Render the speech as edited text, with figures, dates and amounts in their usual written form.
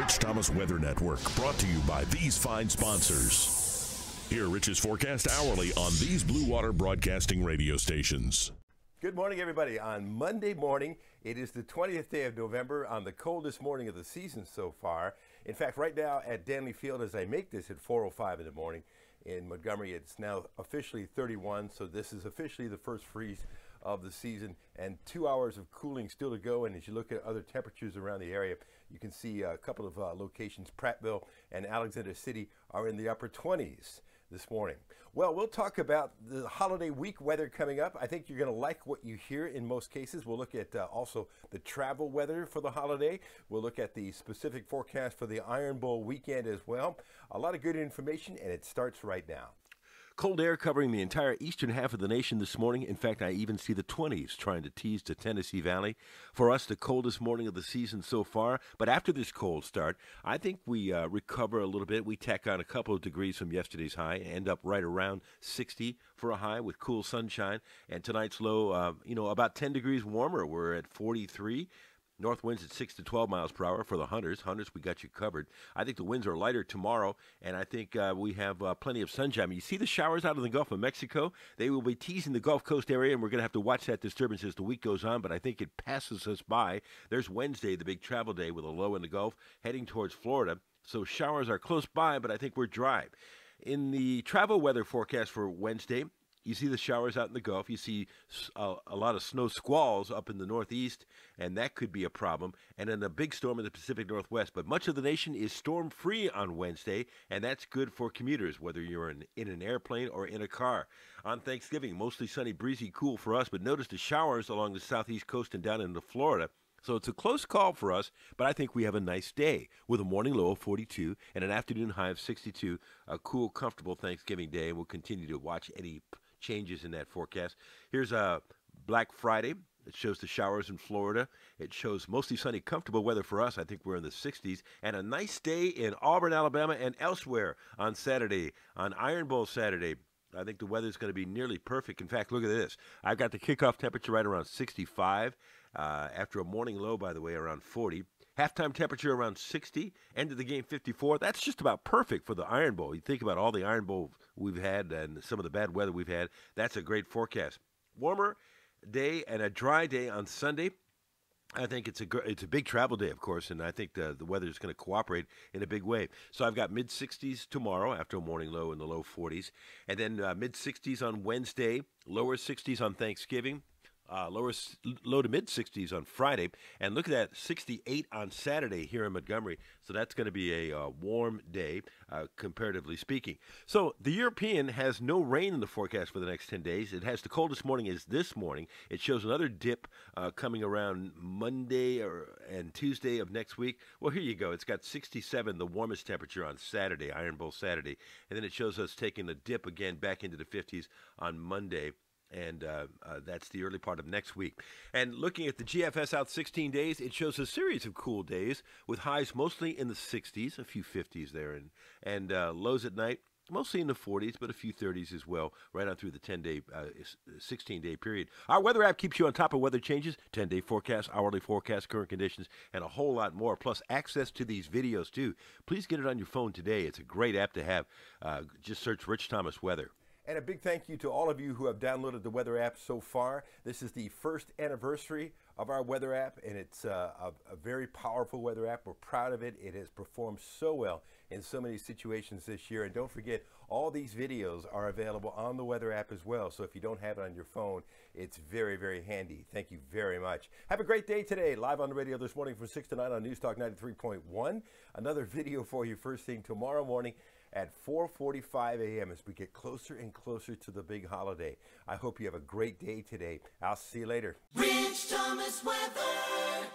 Rich Thomas Weather Network, brought to you by these fine sponsors. Hear Rich's forecast hourly on these Blue Water Broadcasting radio stations. Good morning, everybody. On Monday morning, it is the 20th day of November, on the coldest morning of the season so far. In fact, right now at Danley Field, as I make this at 4:05 in the morning in Montgomery, it's now officially 31, so this is officially the first freeze of the season, and 2 hours of cooling still to go. And as you look at other temperatures around the area, you can see a couple of locations, Prattville and Alexander City, are in the upper 20s this morning. Well, we'll talk about the holiday week weather coming up. I think you're going to like what you hear in most cases. We'll look at also the travel weather for the holiday. We'll look at the specific forecast for the Iron Bowl weekend as well. A lot of good information, and it starts right now. Cold air covering the entire eastern half of the nation this morning. In fact, I even see the 20s trying to tease to Tennessee Valley. For us, the coldest morning of the season so far. But after this cold start, I think we recover a little bit. We tack on a couple of degrees from yesterday's high, end up right around 60 for a high with cool sunshine. And tonight's low, about 10 degrees warmer. We're at 43. North winds at 6 to 12 miles per hour for the hunters. Hunters, we got you covered. I think the winds are lighter tomorrow, and I think we have plenty of sunshine. You see the showers out of the Gulf of Mexico? They will be teasing the Gulf Coast area, and we're going to have to watch that disturbance as the week goes on, but I think it passes us by. There's Wednesday, the big travel day, with a low in the Gulf, heading towards Florida. So showers are close by, but I think we're dry. In the travel weather forecast for Wednesday, you see the showers out in the Gulf. You see a lot of snow squalls up in the Northeast, and that could be a problem. And then a big storm in the Pacific Northwest. But much of the nation is storm-free on Wednesday, and that's good for commuters, whether you're in an airplane or in a car. On Thanksgiving, mostly sunny, breezy, cool for us, but notice the showers along the southeast coast and down into Florida. So it's a close call for us, but I think we have a nice day with a morning low of 42 and an afternoon high of 62. A cool, comfortable Thanksgiving day, and we'll continue to watch any changes in that forecast. Here's a Black Friday. It shows the showers in Florida. It shows mostly sunny, comfortable weather for us. I think we're in the 60s. And a nice day in Auburn, Alabama, and elsewhere on Saturday, on Iron Bowl Saturday. I think the weather's going to be nearly perfect. In fact, look at this. I've got the kickoff temperature right around 65, after a morning low, by the way, around 40. Halftime temperature around 60. End of the game 54. That's just about perfect for the Iron Bowl. You think about all the Iron Bowl we've had and some of the bad weather we've had. That's a great forecast. Warmer day and a dry day on Sunday. I think it's a big travel day, of course, and I think the weather is going to cooperate in a big way. So I've got mid-60s tomorrow after a morning low in the low 40s, and then mid-60s on Wednesday, lower 60s on Thanksgiving, low to mid-60s on Friday, and look at that, 68 on Saturday here in Montgomery. So that's going to be a warm day, comparatively speaking. So the European has no rain in the forecast for the next 10 days. It has the coldest morning is this morning. It shows another dip coming around Monday and Tuesday of next week. Well, here you go. It's got 67, the warmest temperature on Saturday, Iron Bowl Saturday. And then it shows us taking a dip again back into the 50s on Monday. And that's the early part of next week. And looking at the GFS out 16 days, it shows a series of cool days with highs mostly in the 60s, a few 50s there, and lows at night mostly in the 40s, but a few 30s as well, right on through the 10-day, 16-day period. Our weather app keeps you on top of weather changes, 10-day forecast, hourly forecast, current conditions, and a whole lot more, plus access to these videos, too. Please get it on your phone today. It's a great app to have. Just search Rich Thomas Weather. And a big thank you to all of you who have downloaded the weather app so far. This is the first anniversary of our weather app, and it's a very powerful weather app. We're proud of it. It has performed so well in so many situations this year. And don't forget, all these videos are available on the weather app as well. So if you don't have it on your phone, it's very, very handy. Thank you very much. Have a great day today. Live on the radio this morning from 6 to 9 on News Talk 93.1. Another video for you first thing tomorrow morning at 4:45 a.m. as we get closer and closer to the big holiday. I hope you have a great day today. I'll see you later. Rich Thomas Weather.